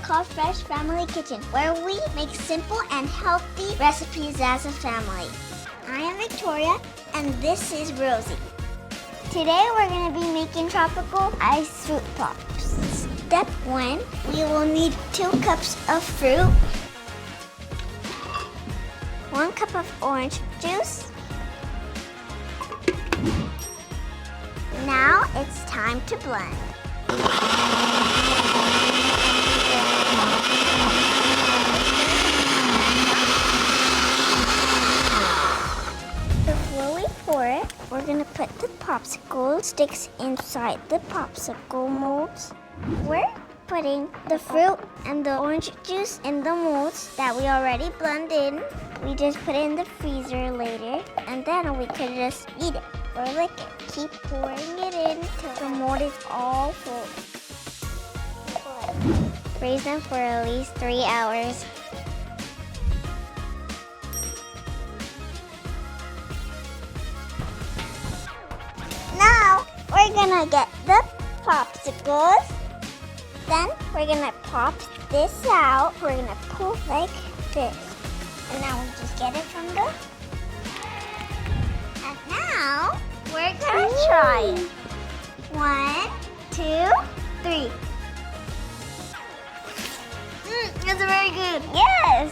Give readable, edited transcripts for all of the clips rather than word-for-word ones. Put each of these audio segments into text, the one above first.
CalFresh Family Kitchen, where we make simple and healthy recipes as a family. I am Victoria, and this is Rosy. Today we're going to be making tropical ice fruit pops. Step 1, we will need 2 cups of fruit, 1 cup of orange juice. Now it's time to blend. Before we pour it, we're going to put the popsicle sticks inside the popsicle molds. We're putting the fruit and the orange juice in the molds that we already blended. We just put it in the freezer later, and then we could just eat it or lick it. Keep pouring it in till the mold is all full. Freeze them for at least 3 hours. Now we're gonna get the popsicles. Then we're gonna pop this out. We're gonna pull like this. And now we just get it from the... And now we're gonna try it. 1, 2, 3. That's very good. Yes!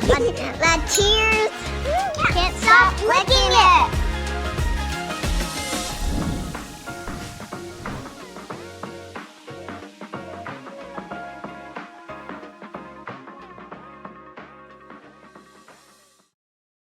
Let's cheers.